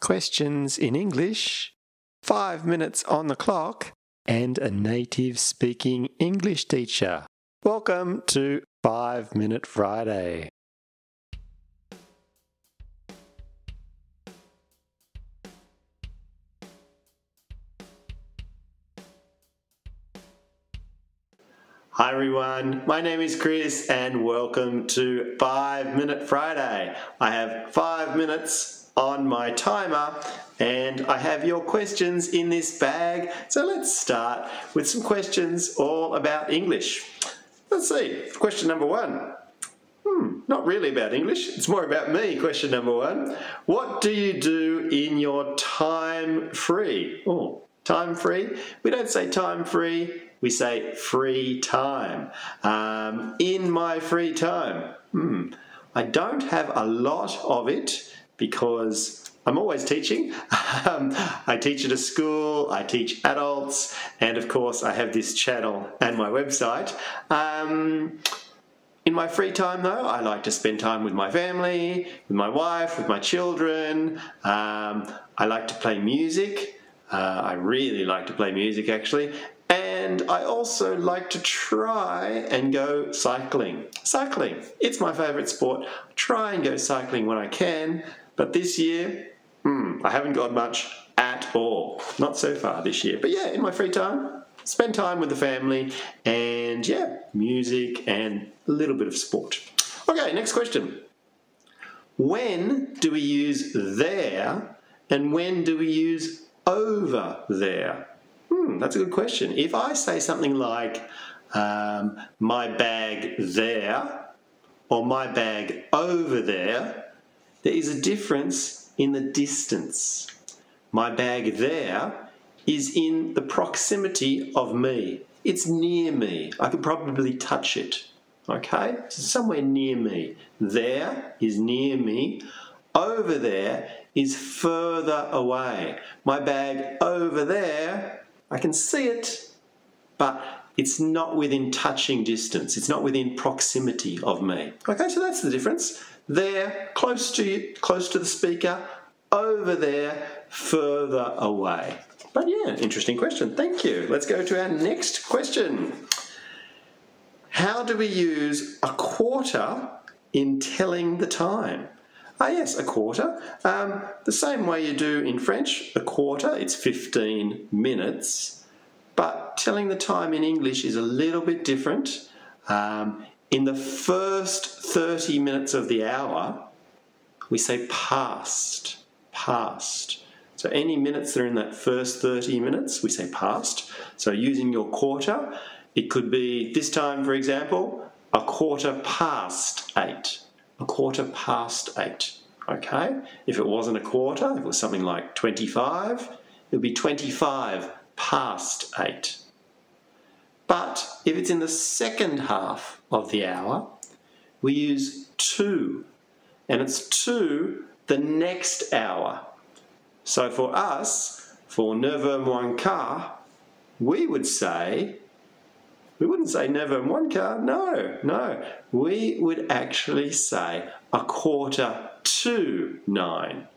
questions in English, 5 minutes on the clock, and a native speaking English teacher. Welcome to 5 Minute Friday. Hi everyone, my name is Chris and welcome to 5 Minute Friday. I have 5 minutes on my timer and I have your questions in this bag. So let's start with some questions all about English. Let's see, question number 1. Not really about English, it's more about me. Question number 1. What do you do in your time free? Oh, time free? We don't say time free. We say free time. In my free time. I don't have a lot of it because I'm always teaching. I teach at a school, I teach adults, and of course I have this channel and my website. In my free time though, I like to spend time with my family, with my wife, with my children. I like to play music. I really like to play music actually. And I also like to try and go cycling. Cycling, it's my favourite sport. I try and go cycling when I can, but this year, I haven't got much at all. Not so far this year. But yeah, in my free time, spend time with the family and yeah, music and a little bit of sport. Okay, next question. When do we use there and when do we use over there? That's a good question. If I say something like my bag there or my bag over there, there is a difference in the distance. My bag there is in the proximity of me. It's near me. I could probably touch it. Okay? So somewhere near me. There is near me. Over there is further away. My bag over there, I can see it, but it's not within touching distance. It's not within proximity of me. Okay, so that's the difference. There, close to you, close to the speaker. Over there, further away. But yeah, interesting question. Thank you. Let's go to our next question. How do we use a quarter in telling the time? Yes, a quarter. The same way you do in French, a quarter, it's 15 minutes. But telling the time in English is a little bit different. In the first 30 minutes of the hour, we say past, past. So any minutes that are in that first 30 minutes, we say past. So using your quarter, it could be this time, for example, 8:15. A quarter past 8, okay? If it wasn't a quarter, if it was something like 25, it would be 25 past 8. But if it's in the second half of the hour, we use to, and it's to the next hour. So for us, for 9h moins quart, we wouldn't say 9h moins quart, no. We would actually say 9:15.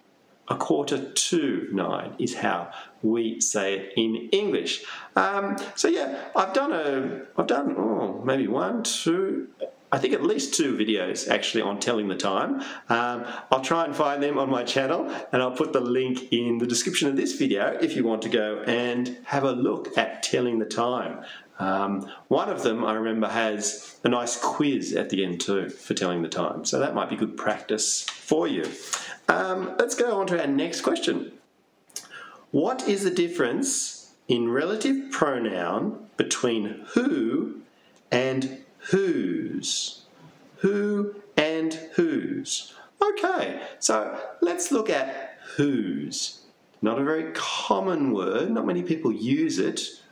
9:15 is how we say it in English. So yeah, I've done maybe 1, 2, I think at least 2 videos actually on telling the time. I'll try and find them on my channel and I'll put the link in the description of this video if you want to go and have a look at telling the time. One of them I remember has a nice quiz at the end too for telling the time, so that might be good practice for you. Let's go on to our next question. What is the difference in relative pronoun between who and whose? Who and whose? Okay, so let's look at whose. Not a very common word, not many people use it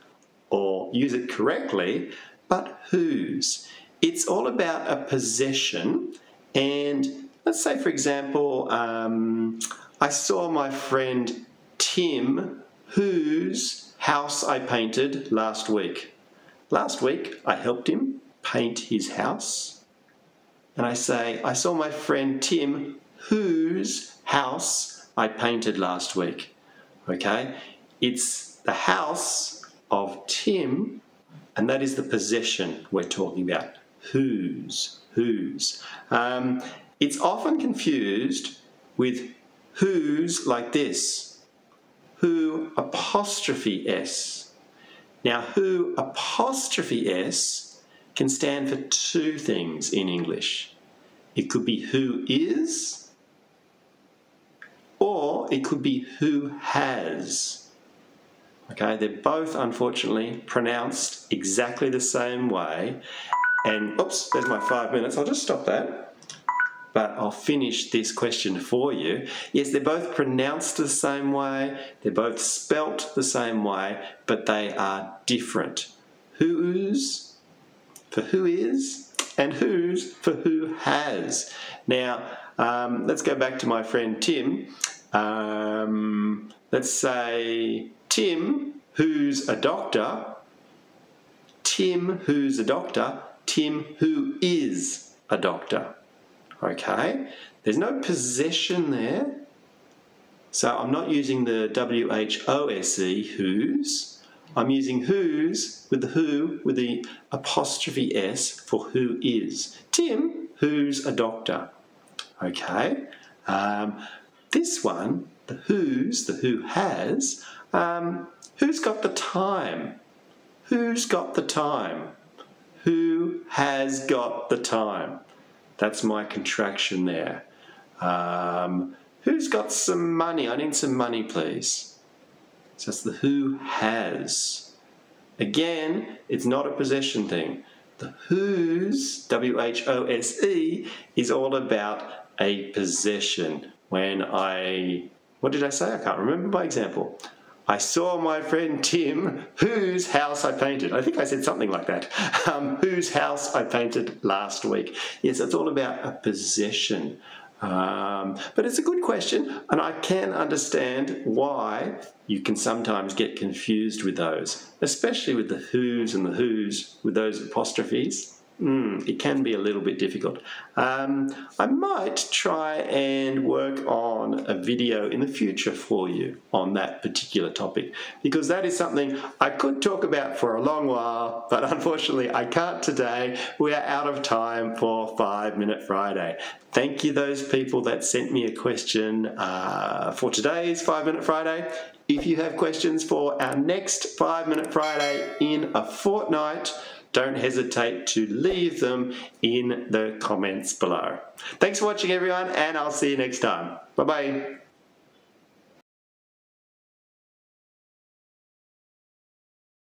or use it correctly, but whose. It's all about a possession, and let's say for example, I saw my friend Tim whose house I painted last week. Last week I helped him paint his house, and I say, I saw my friend Tim whose house I painted last week. Okay? It's the house of Tim, and that is the possession we're talking about. Whose. It's often confused with whose like this. Who apostrophe S. Now, who apostrophe S can stand for two things in English. It could be who is, or it could be who has. Okay, they're both unfortunately pronounced exactly the same way. And, oops, there's my 5 minutes. I'll just stop that. But I'll finish this question for you. Yes, they're both pronounced the same way. They're both spelt the same way, but they are different. Whose for who is, and whose for who has. Now, let's go back to my friend Tim. Let's say Tim, who's a doctor. Tim, who's a doctor. Tim, who is a doctor. Okay, there's no possession there. So I'm not using the W-H-O-S-E, whose. I'm using whose with the who with the apostrophe S for who is. Tim, who's a doctor. Okay, this one, the whose, the who has, who's got the time? Who's got the time? Who has got the time? That's my contraction there. Who's got some money? I need some money, please. So that's the who has. Again, it's not a possession thing. The whose, W-H-O-S-E, is all about a possession. When what did I say? I can't remember my example. I saw my friend Tim, whose house I painted. I think I said something like that. Whose house I painted last week. Yes, it's all about a possession. But it's a good question, and I can understand why you can sometimes get confused with those, especially with the whos and the whos with those apostrophes. It can be a little bit difficult. I might try and work on a video in the future for you on that particular topic, because that is something I could talk about for a long while, but unfortunately I can't today. We are out of time for 5 Minute Friday. Thank you those people that sent me a question for today's 5 Minute Friday. If you have questions for our next 5 Minute Friday in a fortnight, don't hesitate to leave them in the comments below. Thanks for watching, everyone, and I'll see you next time. Bye-bye.